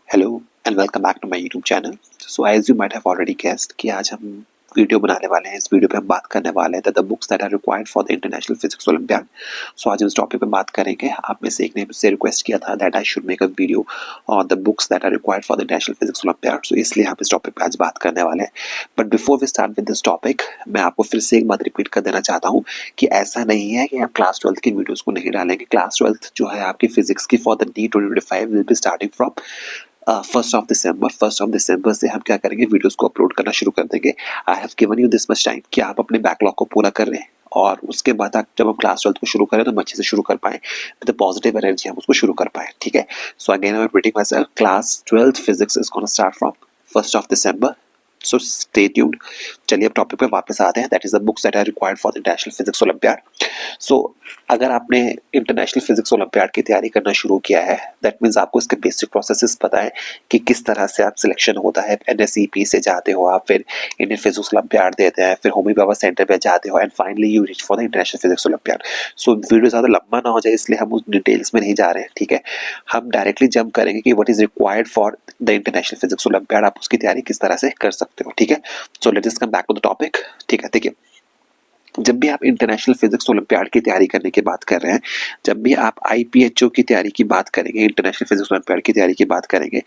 Hello and welcome back to my YouTube channel. So as you might have already guessed कि आज हम video बनाने वाले हैं। इस वीडियो पे हम बात करने वाले हैं the books that are required for the international physics olympiad. So आज हम इस टॉपिक पे बात करेंगे। आप में से एक ने मुझसे रिक्वेस्ट किया था that I should make a video on the books that are required for the international physics olympiad. So इसलिए हम इस टॉपिक पे आज बात करने वाले हैं। But before we start with this topic, मैं आपको फिर से एक बात रिपीट कर देना चाहता हूँ कि ऐसा नहीं है कि हम क्लास 12th की वीडियोस को नहीं डालेंगे। क्लास 12th जो है आपकी फिजिक्स की for the NEET 2025 will be starting from first of December से हम क्या करेंगे, वीडियोस को अपलोड करना शुरू कर देंगे। I have given you this much time कि आप अपने बैकलॉग को पूरा कर रहे हैं और उसके बाद आप जब हम क्लास 12th को शुरू करें तो हम अच्छे से शुरू कर पाए, विद पॉजिटिव एनर्जी हम उसको शुरू कर पाए। ठीक है, so again I am repeating myself, class 12th physics is gonna start from 1st of December. So stay tuned. चलिए अब टॉपिक पे वापस आते हैं, that is the books that are required for the international physics olympiad. So अगर आपने international physics olympiad की तैयारी करना शुरू किया है, दैट मीन्स आपको इसके बेसिक प्रोसेसेस पता है कि किस तरह से आप सिलेक्शन होता है। एनएसईपी से जाते हो आप, फिर इंडियन फिजिक्स ओलंपियाड देते हैं, फिर होमी भाभा सेंटर पे जाते हो and finally you reach for the international physics olympiad. So video ज़्यादा लंबा ना हो जाए इसलिए हम उस डिटेल्स में नहीं जा रहे हैं। ठीक है, हम डायरेक्टली जंप करेंगे कि what is required for the international physics olympiad, आप उसकी तैयारी किस तरह से कर सकते हो। ठीक है, so let's just come back to the topic. ठीक है, देखिए जब भी आप इंटरनेशनल फिजिक्स ओलंपियाड की तैयारी करने की बात कर रहे हैं, जब भी आप आईपीएचओ की तैयारी की बात करेंगे, इंटरनेशनल फिजिक्स ओलंपियाड की तैयारी की बात करेंगे,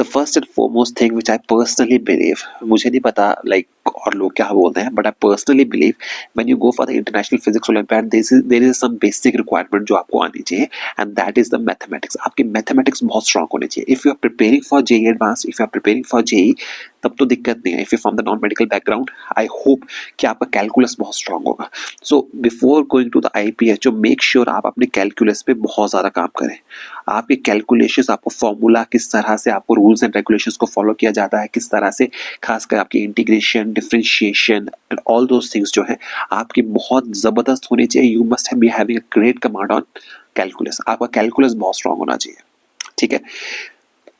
the first and foremost thing which I personally believe, मुझे नहीं पता लाइक और लोग क्या बोलते हैं, but I personally believe when you go for the international physics olympiad there is some basic requirement जो आपको आनी चाहिए and that is the mathematics. आपकी मैथमेटिक्स बहुत स्ट्रांग होनी चाहिए। If you are preparing for JEE advance, if you are preparing for JEE, तब तो दिक्कत नहीं है। If you from the non medical background, I hope कि आपका कैलकुलस बहुत स्ट्रांग होगा। So before going to the IPhO, make sure आप अपने कैलकुलस पे बहुत ज़्यादा काम करें। आपके कैलकुलेशंस, आपको फॉर्मूला किस तरह से, आपको रूल्स एंड रेगुलेशंस को फॉलो किया जाता है किस तरह से, खासकर आपकी integration, differentiation and all those things जो है आपकी बहुत ज़बरदस्त होनी चाहिए। You must be having a great command on calculus. आपका कैलकुलस बहुत स्ट्रांग होना चाहिए। ठीक है,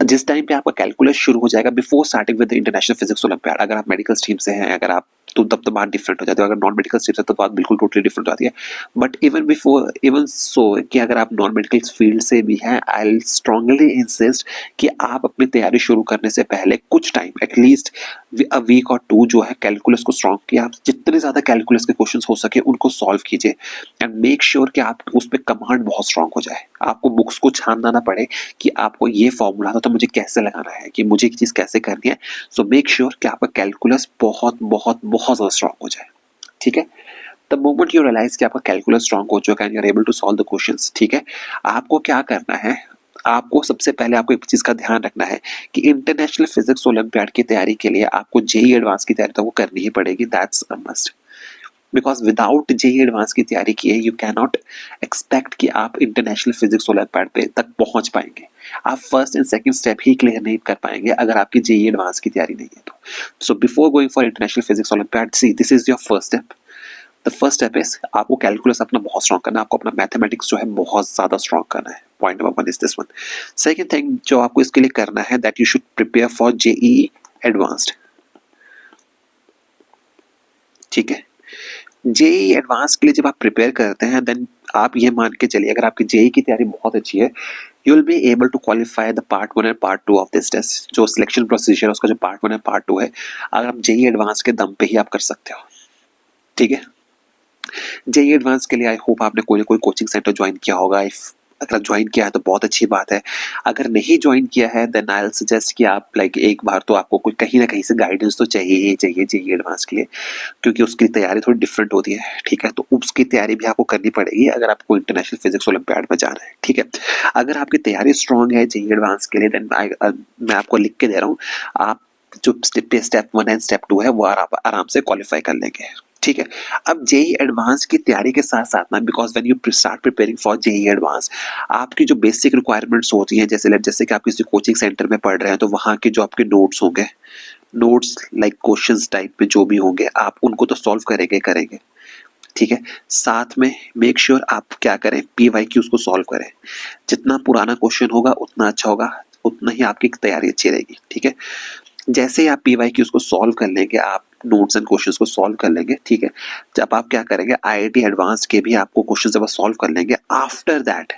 जिस टाइम पे आपका कैलकुलस शुरू हो जाएगा before starting with the international physics olympiad, अगर आप मेडिकल स्ट्रीम से हैं, अगर आप तो तब तो बात डिफरेंट हो जाती है। अगर नॉन मेडिकल स्ट्रीम से तो बात बिल्कुल टोटली डिफरेंट हो जाती है। But even before, even so कि अगर आप नॉन मेडिकल फील्ड से भी हैं, आई विल स्ट्रांगली इंसिस्ट कि आप अपनी तैयारी शुरू करने से पहले कुछ टाइम, एटलीस्ट अ वीक और टू जो है, कैलकुलस को स्ट्रांग किया। आप जितने ज़्यादा कैलकुलस के क्वेश्चंस हो सके उनको सॉल्व कीजिए एंड मेक श्योर कि आप उस पर कमांड बहुत स्ट्रांग हो जाए। आपको बुक्स को छानना ना पड़े कि आपको ये फॉर्मूला था तो मुझे कैसे लगाना है, कि मुझे चीज़ कैसे करनी है। सो मेक श्योर कि आपका कैलकुलस बहुत बहुत बहुत ज़्यादा स्ट्रांग हो जाए। ठीक है, द मोमेंट यू रियलाइज कि आपका कैलकुलस स्ट्रांग हो चुका है and you are able to solve the questions, ठीक है, आपको क्या करना है, आपको सबसे पहले आपको एक चीज़ का ध्यान रखना है कि इंटरनेशनल फिजिक्स ओलंपियाड की तैयारी के लिए आपको जेई एडवांस की तैयारी तो वो करनी ही पड़ेगी। That's a must, because without JEE advance की तैयारी किए यू कैन नॉट एक्सपेक्ट कि आप इंटरनेशनल फिजिक्स ओलंपियाड पे तक पहुंच पाएंगे। आप first and second step he clear नहीं कर पाएंगे अगर आपकी जेई एडवांस की तैयारी नहीं है तो। सो before going for international physics olympiad, see this is your first step. The first step is आपको कैलकुलस अपना बहुत स्ट्रांग करना है, आपको अपना मैथमेटिक्स जो है बहुत ज्यादा स्ट्रांग करना है। Point number 1 is this one. Second thing जो आपको इसके लिए करना है, that you should prepare for JEE advanced. ठीक है, जेई एडवांस के लिए जब आप प्रिपेयर करते हैं, देन आप ये मान के चलिए अगर आपकी जेई की तैयारी बहुत अच्छी है, you will be able to qualify the part 1 and part 2 of this test. जो सिलेक्शन प्रोसीजर है उसका जो पार्ट 1 एंड पार्ट 2 है, अगर आप जेई एडवांस के दम पे ही आप कर सकते हो। ठीक है, जेई एडवांस के लिए आई होप आपने कोई ना कोई कोचिंग सेंटर ज्वाइन किया होगा। इफ अगर ज्वाइन किया है तो बहुत अच्छी बात है। अगर नहीं ज्वाइन किया है देन आई विल सजेस्ट कि आप लाइक एक बार तो आपको कोई कहीं ना कहीं से गाइडेंस तो चाहिए ही चाहिए जेई एडवांस के लिए, क्योंकि उसकी तैयारी थोड़ी डिफरेंट होती है। ठीक है, तो उसकी तैयारी भी आपको करनी पड़ेगी अगर आपको इंटरनेशनल फिजिक्स ओलंपियाड में जाना है। ठीक है, अगर आपकी तैयारी स्ट्रांग है जेई एडवांस के लिए, देन मैं आपको लिख के दे रहा हूँ, आप जो स्टेप 1 एंड स्टेप 2 है वो आप आराम से क्वालिफाई कर लेंगे। ठीक है, अब जेई एडवांस की तैयारी के साथ साथ ना, because when you start preparing for JEE advance, आपकी जो बेसिक रिक्वायरमेंट्स होती हैं, जैसे कि आप किसी कोचिंग सेंटर में पढ़ रहे हैं तो वहाँ के जो आपके नोट्स होंगे, नोट्स लाइक क्वेश्चंस टाइप में जो भी होंगे, आप उनको तो सॉल्व करेंगे। ठीक है, साथ में मेक श्योर आप क्या करें, पीवाईक्यूज को सॉल्व करें। जितना पुराना क्वेश्चन होगा उतना अच्छा होगा, उतना ही आपकी तैयारी अच्छी रहेगी। ठीक है, जैसे ही आप पीवाईक्यूज को सॉल्व कर लेंगे, आप नोट्स एंड क्वेश्चंस को सॉल्व कर लेंगे। ठीक है, जब आप क्या करेंगे, आईआईटी एडवांस के भी आपको क्वेश्चन जब आप सॉल्व कर लेंगे, आफ्टर दैट,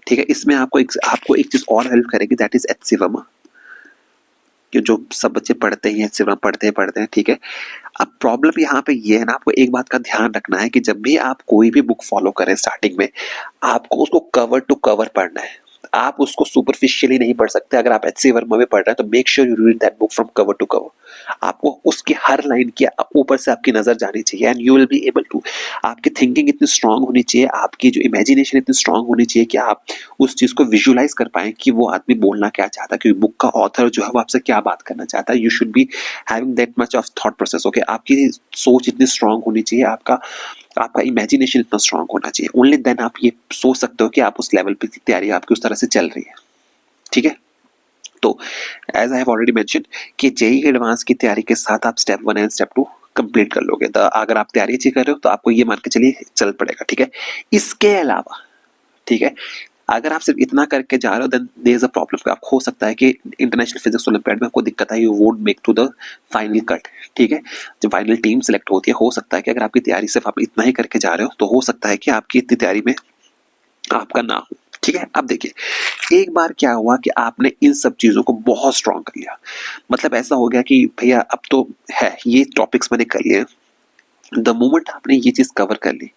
ठीक है, इसमें आपको एक चीज और हेल्प करेगी, दैट इज एचसीएफ वर्मा। कि जो सब बच्चे पढ़ते ही हैं, सिर्फ पढ़ते हैं, ठीक है। अब प्रॉब्लम यहाँ पे ये है ना, आपको एक बात का ध्यान रखना है कि जब भी आप कोई भी बुक फॉलो करें स्टार्टिंग में, आपको उसको कवर टू कवर पढ़ना है। आप उसको सुपरफिशियली नहीं पढ़ सकते। अगर आप एच सी वर्मा में पढ़ रहे हैं तो make sure you read that book from cover to cover. आपको उसकी हर लाइन की ऊपर से आपकी नजर जानी चाहिए, and you will be able to, आपकी थिंकिंग इतनी स्ट्रांग होनी चाहिए, आपकी जो इमेजिनेशन इतनी स्ट्रांग होनी चाहिए कि आप उस चीज को विजुअलाइज कर पाए कि वो आदमी बोलना क्या चाहता है, क्योंकि बुक का ऑथर जो है वो आपसे क्या बात करना चाहता है। You should be having that much of thought process. Okay, आपकी सोच इतनी स्ट्रांग होनी चाहिए, आपका आपका इमेजिनेशन इतना स्ट्रांग होना चाहिए। ओनली देन आप ये सोच सकते हो कि आप उस लेवल पे की तैयारी आपकी उस तरह से चल रही है, ठीक है। तो as I have already mention कि जेई एडवांस की तैयारी के साथ आप स्टेप 1 एंड स्टेप 2 कंप्लीट कर लोगे। तो अगर आप तैयारी अच्छी कर रहे हो तो आपको ये मान के चलिए चल पड़ेगा, ठीक है। इसके अलावा, ठीक है, अगर आप सिर्फ इतना करके जा रहे हो then there is a problem. आप हो सकता है कि इंटरनेशनल फिजिक्स ओलंपियाड में आपको दिक्कत है, you won't make to the final cut, ठीक है। जब फाइनल टीम सेलेक्ट होती है, हो सकता है कि अगर आपकी तैयारी सिर्फ आप इतना ही करके जा रहे हो तो हो सकता है कि आपकी इतनी तैयारी में आपका ना हो, ठीक है। अब देखिए, एक बार क्या हुआ कि आपने इन सब चीजों को बहुत स्ट्रांग कर लिया, मतलब ऐसा हो गया कि भैया अब तो है, ये टॉपिक्स मैंने कर लिए। द मोमेंट आपने ये चीज कवर कर ली,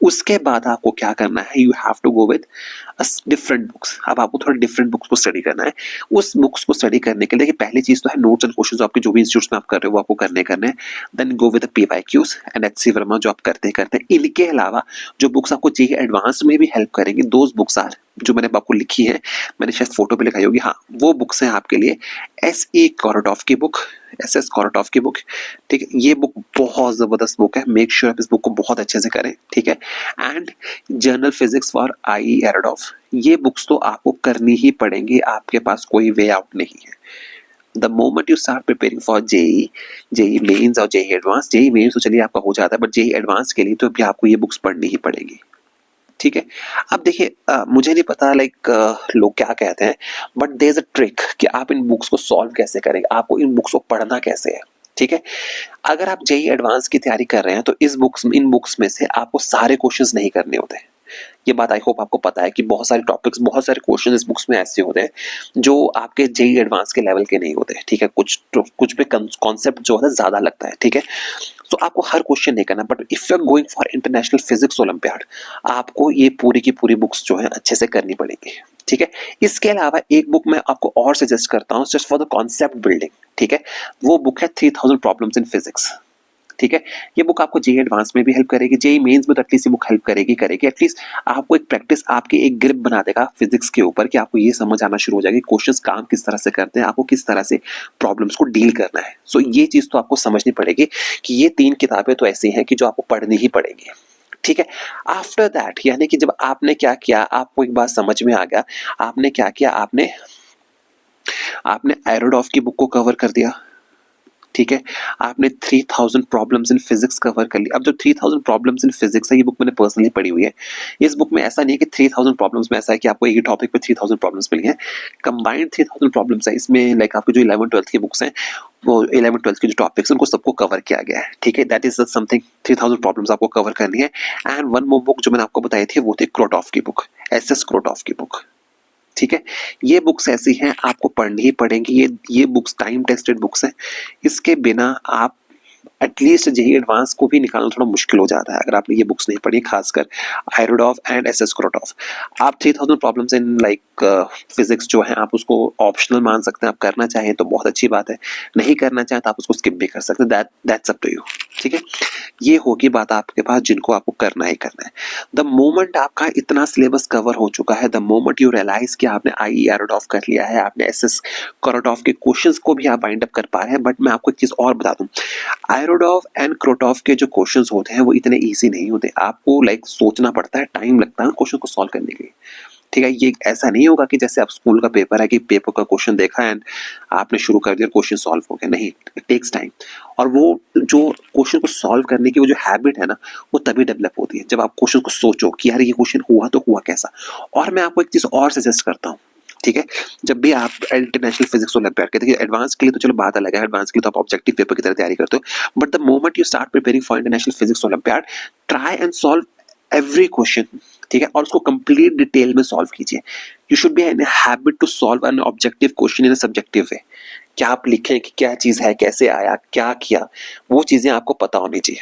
उसके बाद आपको क्या करना है, you have to go with different books. अब आपको थोड़ा डिफरेंट बुक्स को स्टडी करना है। उस बुक्स को स्टडी करने के लिए पहली चीज तो है नोट्स एंड क्वेश्चंस, आपके जो भी इंस्टीट्यूट्स में आप कर रहे हो वो आपको करने हैं। Then go with PYQs and HC Verma जो आप करते हैं। इनके अलावा जो बुक्स आपको चाहिए एडवांस में भी हेल्प करेंगी, दोज बुक्स आर, जो मैंने आपको लिखी है, मैंने शायद फोटो पे लिखाई होगी, हाँ वो बुक्स हैं आपके लिए। एस ए कोरोटॉफ की बुक, एस एस कोरोटॉफ की बुक, ठीक है। ये बुक बहुत जबरदस्त बुक है, मेक श्योर आप इस बुक को बहुत अच्छे से करें, ठीक है। And general physics for I Irodov, ये बुक्स तो आपको करनी ही पड़ेंगी, आपके पास कोई वे आउट नहीं है। The moment you start preparing for JEE, JEE mains और जेई एडवांस, जेई मेंस तो चलिए आपका हो जाता है, बट जेई एडवांस के लिए तो भी आपको ये बुक्स पढ़नी ही पड़ेगी, ठीक है। अब देखिए, मुझे नहीं पता लाइक लोग क्या कहते हैं, but there is a trick कि आप इन बुक्स को सॉल्व कैसे करेंगे, आपको इन बुक्स को पढ़ना कैसे है, ठीक है। अगर आप जेई एडवांस की तैयारी कर रहे हैं तो इन बुक्स में से आपको सारे क्वेश्चंस नहीं करने होते। ये बात आई होप आपको पता है कि बहुत सारे टॉपिक्स, बहुत सारे क्वेश्चन इस बुक्स में ऐसे होते हैं जो आपके जेई एडवांस के लेवल के नहीं होते, ठीक है। कुछ पे कॉन्सेप्ट जो है ज्यादा लगता है, ठीक है। तो आपको हर क्वेश्चन नहीं करना, but if you are going for international physics olympiad, आपको ये पूरी की पूरी बुक्स जो है अच्छे से करनी पड़ेगी, ठीक है। इसके अलावा एक बुक मैं आपको और सजेस्ट करता हूँ just for the concept building, ठीक है। वो बुक है 3000 प्रॉब्लम्स इन फिजिक्स, ठीक है। ये बुक आपको जेई एडवांस में भी हेल्प करेगी, जेई मेंस में तो एटलीस्ट ये बुक हेल्प करेगी एटलीस्ट आपको एक प्रैक्टिस, आपकी एक ग्रिप बना देगा फिजिक्स के ऊपर कि आपको ये समझ आना शुरू हो जाएगी क्वेश्चंस काम किस तरह से करते हैं, आपको किस तरह से प्रॉब्लम्स को डील करना है। सो ये चीज तो आपको समझनी पड़ेगी कि ये 3 किताबें तो ऐसी हैं कि जो आपको पढ़नी ही पड़ेगी, ठीक है। आफ्टर दैट, यानी कि जब आपने क्या किया, आपको एक बात समझ में आ गया, आपने क्या किया, आपने एरोडॉफ की बुक को कवर कर दिया, ठीक है। आपने 3000 प्रॉब्लम्स इन फिजिक्स कवर कर ली। अब जो 3000 प्रॉब्लम्स इन फिजिक्स है, ये बुक मैंने पर्सनली पढ़ी हुई है। इस बुक में ऐसा नहीं है कि 3000 प्रॉब्लम्स में ऐसा है कि आपको एक ही टॉपिक पे 3000 प्रॉब्लम्स मिली हैं, कंबाइंड 3000 प्रॉब्लम्स है इसमें। लाइक आपके जो 11 12 की बुक्स हैं, वो 11 12 के जो टॉपिक्स हैं उनको सबको कवर किया गया है, ठीक है। दैट इज समथिंग, 3000 प्रॉब्लम्स आपको कवर करनी है। एंड वन मोर बुक जो मैंने आपको बताई थी वो थी क्रोटॉफ की बुक, एस एस क्रोटॉफ की बुक, ठीक है। ये बुक्स ऐसी हैं आपको पढ़नी ही पड़ेंगी। ये बुक्स टाइम टेस्टेड बुक्स हैं, इसके बिना आप एटलीस्ट जेई एडवांस को भी निकालना थोड़ा मुश्किल हो जाता है अगर आपने ये बुक्स नहीं पढ़ी, खासकर आयरोडॉफ एंड एस एस क्रोटॉफ। आप 3000 प्रॉब्लम्स इन लाइक फिजिक्स जो है आप उसको ऑप्शनल मान सकते हैं, आप करना चाहें तो बहुत अच्छी बात है, नहीं करना चाहें तो आप उसको स्किप भी कर सकते हैं, दैट्स अप टू यू, ठीक है। ये होगी बात आपके पास जिनको आपको करना ही करना है। द मोमेंट आपका इतना सिलेबस कवर हो चुका है, द मोमेंट यू रियलाइज कि आपने आई एरोडॉफ कर लिया है, आपने एस एस क्रोटॉफ के क्वेश्चंस को भी आप वाइंड अप कर पा रहे हैं। बट मैं आपको एक चीज और बता दूं, आयरोडॉफ एंड क्रोटॉफ के जो क्वेश्चंस होते हैं वो इतने इजी नहीं होते, आपको लाइक सोचना पड़ता है, टाइम लगता है क्वेश्चन को सॉल्व करने के लिए, ठीक है। ये ऐसा नहीं होगा कि जैसे आप स्कूल का पेपर है कि पेपर का क्वेश्चन देखा एंड आपने शुरू कर दिया, क्वेश्चन सॉल्व हो गया, नहीं, इट टेक्स टाइम। और वो जो क्वेश्चन को सॉल्व करने की वो जो हैबिट है ना, वो तभी डेवलप होती है जब आप क्वेश्चन को सोचो कि यार ये क्वेश्चन हुआ तो हुआ कैसा। और मैं आपको एक चीज और सजेस्ट करता हूँ, ठीक है। जब भी आप इंटरनेशनल फिजिक्स ओलंपियाड के, देखिए एडवांस के लिए तो चलो बात अलग है, एडवांस के लिए तो आप ऑब्जेक्टिव पेपर की तरह तैयारी करते हो, but the moment you start preparing for international physics olympiad, try and solve every question, ठीक है, और उसको कंप्लीट डिटेल में सॉल्व कीजिए। You should be in habit to solve an objective question in a subjective way. क्या आप लिखें कि क्या चीज है, कैसे आया, क्या किया, वो चीजें आपको पता होनी चाहिए,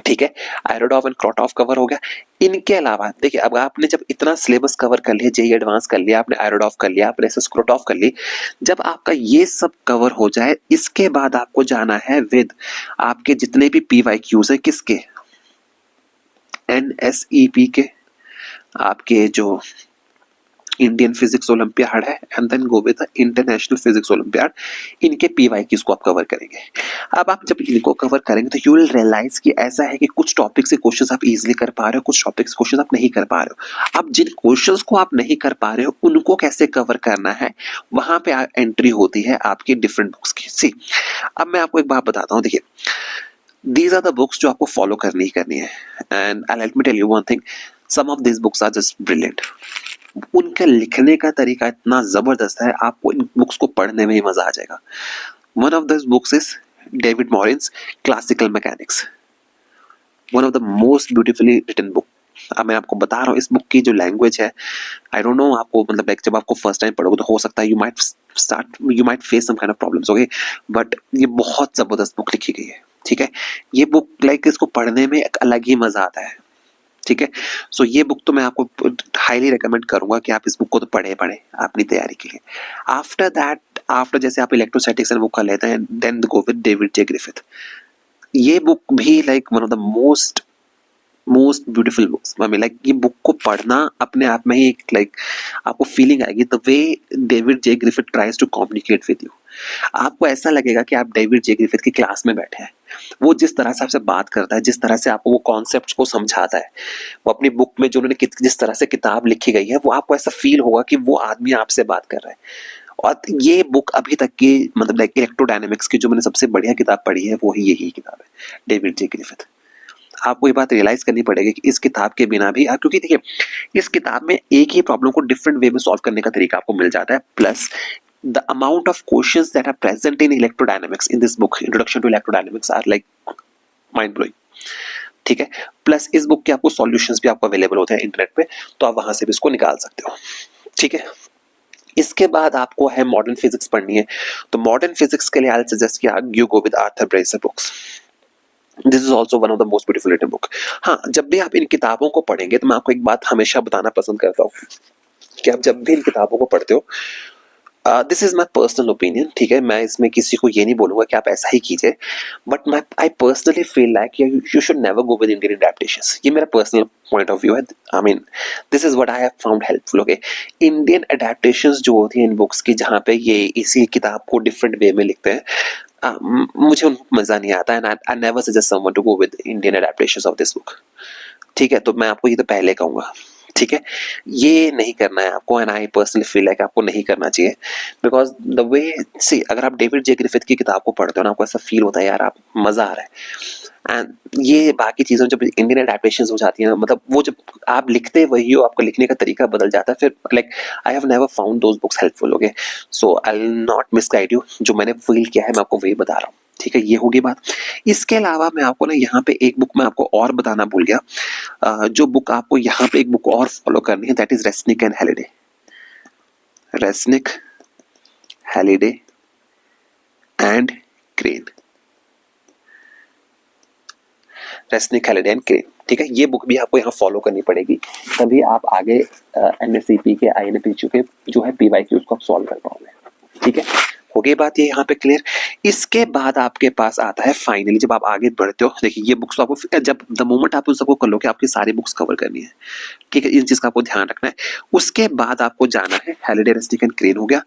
ठीक है। आयरोडॉफ एंड क्रॉटॉफ कवर हो गया। इनके अलावा देखिए, अब आपने जब इतना सिलेबस कवर कर लिया, जेई एडवांस कर लिया, आपने आयरोडॉफ कर लिया, आपने एसएस क्रॉटॉफ कर ली, जब आपका ये सब कवर हो जाए, इसके बाद आपको जाना है विद आपके जितने भी पीवाईक्यूज है, किसके, एनएसईपी के, आपके जो इंडियन फिजिक्स ओलंपियाड है, and then go with international physics olympiad, इनके पीवाईक्यूज को आप कवर करेंगे। अब आप जब इनको कवर करेंगे तो यू विल रियलाइज कि ऐसा है कि कुछ टॉपिक से क्वेश्चंस आप इजीली कर पा रहे हो, कुछ टॉपिक से क्वेश्चंस आप नहीं कर पा रहे हो। अब जिन क्वेश्चंस को आप नहीं कर पा रहे हो उनको कैसे कवर करना है, वहां पे एंट्री होती है आपकी डिफरेंट बुक्स की। सी, अब मैं आपको एक बात बताता हूँ, देखिए, these are the books जो आपको फॉलो करनी ही करनी है, and let me tell you one thing, some of these books are just brilliant। उनके लिखने का तरीका इतना जबरदस्त है, आपको इन बुक्स को पढ़ने में ही मजा आ जाएगा। One of this books is David Morin's classical mechanics, one of the most beautifully written book. अब मैं आपको बता रहा हूँ, इस बुक की जो लैंग्वेज है, आई डोंट नो, आपको मतलब जब आपको फर्स्ट टाइम पढ़ोगे तो हो सकता है you might face some kind of problems, okay, but ये बहुत जबरदस्त बुक लिखी गई है, ठीक है। ये बुक लाइक इसको पढ़ने में एक अलग ही मजा आता है, ठीक है। सो ये बुक तो मैं आपको हाईली रिकमेंड करूंगा कि आप इस बुक को तो पढ़े अपनी तैयारी के लिए। आफ्टर दैट, आफ्टर जैसे आप इलेक्ट्रोस्टैटिक्स बुक कर लेते हैं, then go with David J Griffith. ये बुक भी like one of the most beautiful books. I mean like ये बुक को पढ़ना अपने आप में ही एक लाइक आपको फीलिंग आएगी, the way David J Griffith tries to communicate with you. आपको ऐसा लगेगा कि आप डेविड जे ग्रिफिथ की क्लास में बैठे हैं। वो जिस तरह से आपसे बात करता है, जिस तरह से आपको वो कॉन्सेप्ट्स को समझाता है, वो अपनी बुक में जो उन्होंने जिस तरह से किताब लिखी गई है, वो आपको ऐसा फील होगा कि वो आदमी आपसे बात कर रहा है। और ये बुक अभी तक की मतलब लाइक इलेक्ट्रोडायनेमिक्स की जो मैंने सबसे बढ़िया किताब पढ़ी है, वो ही यही किताब है, डेविड जे ग्रिफिथ। आपको ये बात रियलाइज करनी पड़ेगी कि इस किताब के बिना भी क्योंकि देखिए, इस किताब में एक ही प्रॉब्लम को डिफरेंट वे में सॉल्व करने का तरीका आपको मिल जाता है, plus the amount of questions that are present in electrodynamics in this book, introduction to electrodynamics, are like mind blowing, ठीक है। प्लस इस बुक के आपको सॉल्यूशंस भी आपको अवेलेबल होते हैं इंटरनेट पे, तो आप वहां से भी इसको निकाल सकते हो, ठीक है। इसके बाद आपको है मॉडर्न फिजिक्स पढ़नी है, तो मॉडर्न फिजिक्स के लिए आई सजेस्ट कि you go with Arthur Beiser books. This is also one of the most beautiful written book. हाँ, जब भी आप इन किताबों को पढ़ेंगे तो मैं आपको एक बात हमेशा बताना पसंद करता हूँ कि आप जब भी इन किताबों को पढ़ते हो, this is my personal opinion, ठीक है, मैं इसमें किसी को ये नहीं बोलूंगा कि आप ऐसा ही कीजिए, but I personally feel like you should never go with Indian adaptations. ये मेरा पर्सनल पॉइंट ऑफ व्यू है। I mean this is what I have found helpful, okay. Indian adaptations जो होती हैं इन बुक्स की, जहाँ पे ये इसी किताब को डिफरेंट वे में लिखते हैं, मुझे उनको मजा नहीं आता, and I never suggest someone to go with Indian adaptations of this book, ठीक है। तो मैं आपको ये तो पहले कहूंगा, ठीक है, ये नहीं करना है आपको, and I personally feel like आपको नहीं करना चाहिए, बिकॉज द वे सी, अगर आप डेविड जे ग्रिफिथ की किताब को पढ़ते हो ना, आपको ऐसा फील होता है यार आप मजा आ रहा है। एंड ये बाकी चीजों जब इंडियन अडैप्टेशंस हो जाती हैं, मतलब वो जब आप लिखते वही हो, आपका लिखने का तरीका बदल जाता है, फिर like I have never found those books helpful, okay. So I will not misguide you, जो मैंने फील किया है मैं आपको वही बता रहा हूँ, ठीक है। ये होगी बात। इसके अलावा मैं आपको ना यहाँ पे एक बुक मैं आपको और बताना भूल गया, जो बुक आपको यहाँ पे एक बुक और फॉलो करनी है, that is Resnik and Halliday. Resnik, Halliday and crane, Resnik, Halliday and crane, ठीक है। ये बुक भी आपको यहाँ फॉलो करनी पड़ेगी, तभी आप आगे एनएससीपी के, आईएनपीक्यू के जो है पीवाईक्यूज को आप सॉल्व कर पाओगे, ठीक है। हो गई बात ये यहाँ पे क्लियर। इसके बाद आपके पास आता है फाइनली, जब आप आगे बढ़ते हो, देखिए ये बुक्स तो आपको जब द मोमेंट आप उन सबको कर लो कि आपकी सारी बुक्स कवर करनी है, ठीक है, इन चीज का आपको ध्यान रखना है। उसके बाद आपको जाना है हैलिडे, रेसनिक एंड क्रेन हो गया,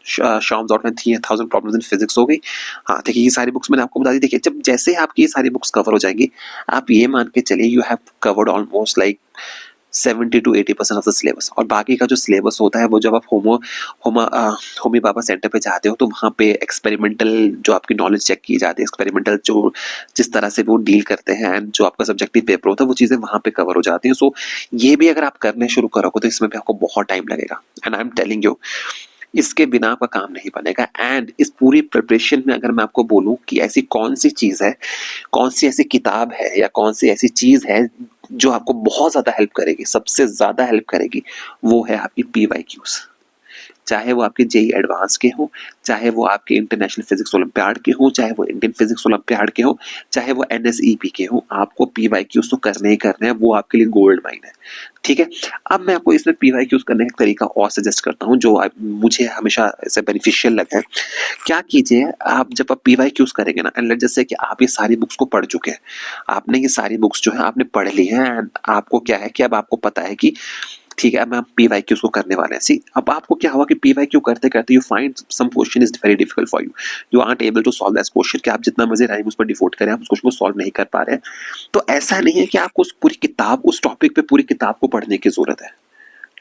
शॉम्स आउट में 3000 प्रॉब्लम्स इन फिजिक्स हो गई। हाँ, देखिए ये सारी बुक्स मैंने आपको बता दी। देखिए जब जैसे आपकी ये सारी बुक्स कवर हो जाएंगी, आप ये मान के चलिए you have covered almost like 70 to 80% of the syllabus. और बाकी का जो सिलेबस होता है वो जब आप होमी बाबा सेंटर पे जाते हो, तो वहाँ पे एक्सपेरिमेंटल जो आपकी नॉलेज चेक की जाती है, एक्सपेरिमेंटल जो जिस तरह से वो डील करते हैं, एंड जो आपका सब्जेक्टिव पेपर होता है, वो चीज़ें वहाँ पे कवर हो जाती हैं। सो ये भी अगर आप करने शुरू करोगे तो इसमें भी आपको बहुत टाइम लगेगा, and I am telling you इसके बिना आपका काम नहीं बनेगा। एंड इस पूरी प्रिपरेशन में अगर मैं आपको बोलूं कि ऐसी कौन सी चीज है, कौन सी ऐसी किताब है या कौन सी ऐसी चीज है जो आपको बहुत ज्यादा हेल्प करेगी, सबसे ज्यादा हेल्प करेगी, वो है आपकी PYQs। चाहे वो आपके जेई एडवांस के हो, चाहे वो आपके इंटरनेशनल फिजिक्स ओलंपियाड के हो, चाहे वो इंडियन फिजिक्स ओलंपियाड के हो, चाहे वो NSEP के हो, आपको PYQs तो करने ही करने हैं, वो आपके लिए गोल्ड माइन है। ठीक है, अब मैं आपको इसमें PYQs करने का तरीका और सजेस्ट करता हूँ जो मुझे हमेशा ऐसे बेनिफिशियल लगा है। क्या कीजिए, आप जब आप PYQs करेंगे ना, एंड जैसे कि आप ये सारी बुक्स को पढ़ चुके हैं, आपने ये सारी बुक्स जो है आपने पढ़ ली है, एंड आपको क्या है कि अब आपको पता है कि ठीक है, अब हम PYQs को करने वाले हैं। सी, अब आपको क्या हुआ कि PYQ करते करते you find some question is very difficult for you, you aren't able to solve that question, कि आप जितना मर्जी टाइम उस पर डिवोट करें, आप उस क्वेश्चन को सॉल्व नहीं कर पा रहे हैं। तो ऐसा नहीं है कि आपको उस पूरी किताब, उस टॉपिक पे पूरी किताब को पढ़ने की जरूरत है।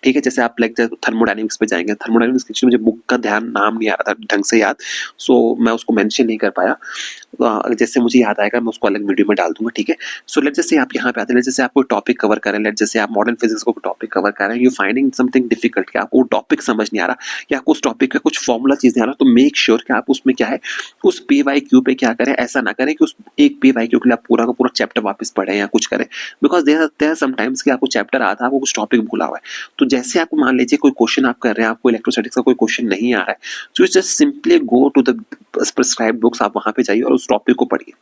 ठीक है, जैसे आप लाइक थर्मोडायनेमिक्स पे जाएंगे, थर्मोडायनेमिक्स की मुझे बुक का नाम नहीं आ रहा था ढंग से याद, सो मैं उसको मेंशन नहीं कर पाया। जैसे मुझे याद आएगा मैं उसको अलग वीडियो में डाल दूंगा। ठीक है, सो लेट जैसे आप यहाँ पे आते हैं, जैसे आप कोई टॉपिक कवर करें, लेट जैसे आप मॉडर्न फिजिक्स को टॉपिक कवर कर रहे हैं, यू फाइंडिंग समथिंग डिफिकल्ट, कि आपको टॉपिक समझ नहीं आ रहा या आपको उस टॉपिक का कुछ फॉर्मूला चीज नहीं आ रहा, तो मेक श्योर कि आप उसमें क्या है, उस PYQ पे क्या करें, ऐसा ना करें कि उस एक PYQ के लिए आप पूरा का पूरा चैप्टर वापस पढ़ें या कुछ करें, बिकॉज देयर समटाइम्स कि आपको चैप्टर आता है, आपको कुछ टॉपिक भूला हुआ है। तो जैसे आपको मान लीजिए कोई क्वेश्चन आप कर रहे हैं, आपको इलेक्ट्रोस्टैटिक्स का कोई क्वेश्चन नहीं आ रहा है, so just simply go to the prescribed books, आप वहां पे जाइए और उस टॉपिक को पढ़िए।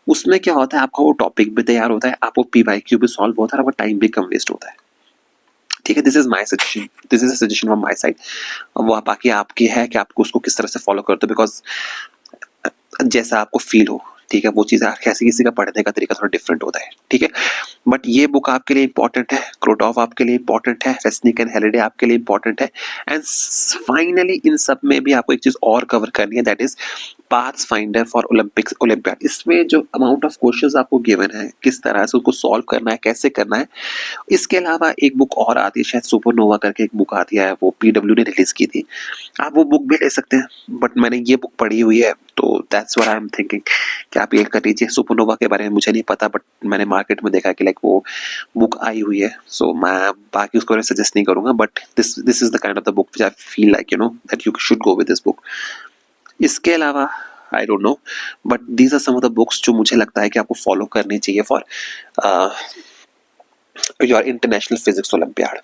उसमें क्या होता है, आपका वो टॉपिक भी तैयार होता है, आपको PYQ भी सॉल्व होता है, आपका टाइम भी कम वेस्ट होता है। ठीक है, this is my suggestion, this is a suggestion from my side. वो बाकी आपकी है कि आपको उसको किस तरह से फॉलो करते हो, बिकॉज जैसा आपको फील हो, ठीक है, वो चीज़ कैसे किसी का पढ़ने का तरीका थोड़ा डिफरेंट होता है। ठीक है, बट ये बुक आपके लिए इंपॉर्टेंट है, क्रोटॉफ आपके लिए इंपॉर्टेंट है, रेस्निक एंड हेलिडे आपके लिए इंपॉर्टेंट है, एंड फाइनली इन सब में भी आपको एक चीज और कवर करनी है, that is paths finder for Olympics olympiad. इसमें जो अमाउंट ऑफ क्वेश्चंस आपको गिवन है, किस तरह से उसको सॉल्व करना है, कैसे करना है। इसके अलावा एक बुक और आती है, शायद सुपरनोवा करके एक बुक आती है, वो PW ने रिलीज की थी, आप वो बुक भी ले सकते हैं, बट मैंने ये बुक पढ़ी हुई है, तो that's what I am thinking कि आप ये कर लीजिए। सुपरनोवा के बारे में मुझे नहीं पता, बट मैंने मार्केट में देखा कि लाइक वो बुक आई हुई है, सो मैं बाकी उसको सजेस्ट नहीं करूंगा, but this is the kind of the book which I feel like that you should go with this book. इसके अलावा I don't know, but these are some of the books जो मुझे लगता है कि आपको फॉलो करनी चाहिए for your international physics olympiad.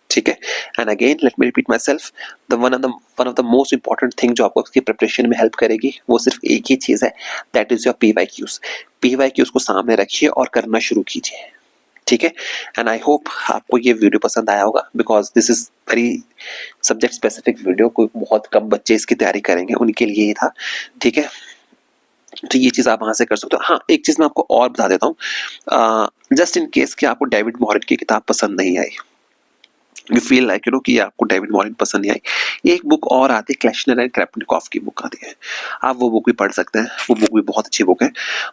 ठीक है, and again let me repeat myself, the one of the most important thing जो आपको उसकी प्रिपरेशन में हेल्प करेगी, वो सिर्फ एक ही चीज है, that is your PYQs। PYQs को सामने रखिए और करना शुरू कीजिए। ठीक है, एंड आई होप आपको ये वीडियो पसंद आया होगा, because this is very subject specific video, कोई बहुत कम बच्चे इसकी तैयारी करेंगे, उनके लिए ही था। ठीक है, तो ये चीज आप वहां से कर सकते हो। हाँ, एक चीज मैं आपको और बता देता हूँ, जस्ट इन केस कि आपको डेविड मॉरिन की किताब पसंद नहीं आई, यू फील लाइक कि आपको डेविड मॉरिन पसंद नहीं आई, एक बुक और आती है, क्लेशनर एंड क्रेपनिकॉफ की बुक आती है, आप वो बुक भी पढ़ सकते हैं, वो बुक भी बहुत अच्छी बुक है,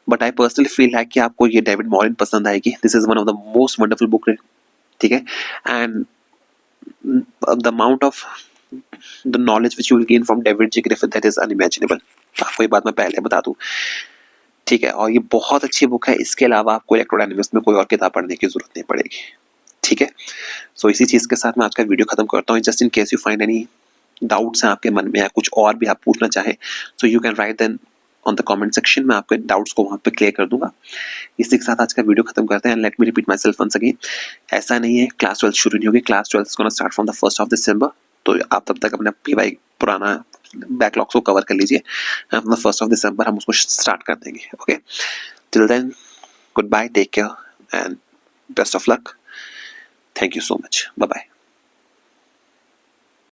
but I personally feel like कि आपको ये डेविड मॉरिन पसंद आएगी। This is one of the most wonderful book. ठीक है, and the amount of the knowledge which you will gain from David G Griffith, that is unimaginable, आपको ये बात मैं पहले बता दूं। ठीक है, और ये बहुत अच्छी बुक है, इसके अलावा आपको इलेक्ट्रोडायनेमिक्स में कोई और किताब पढ़ने की जरूरत नहीं पड़ेगी। ठीक है, सो इसी चीज के साथ मैं आज का वीडियो खत्म करता हूँ। Just in case you find any doubts हैं आपके मन में या कुछ और भी आप पूछना चाहें, so you can write then on the comment section, मैं आपके डाउट्स को वहां पे क्लियर कर दूंगा। इसी के साथ आज का वीडियो खत्म करते हैं। Let me repeat myself once again, ऐसा नहीं है क्लास 12 शुरू नहीं होगी, class 12 is gonna start from the 1st of December, तो आप तब तक अपना PY पुराना बैकलॉग्स को कवर कर लीजिए, फ्रॉम द 1st ऑफ दिसंबर हम उसको स्टार्ट कर देंगे। Okay, till then goodbye, take care and best of luck. Thank you so much. Bye bye.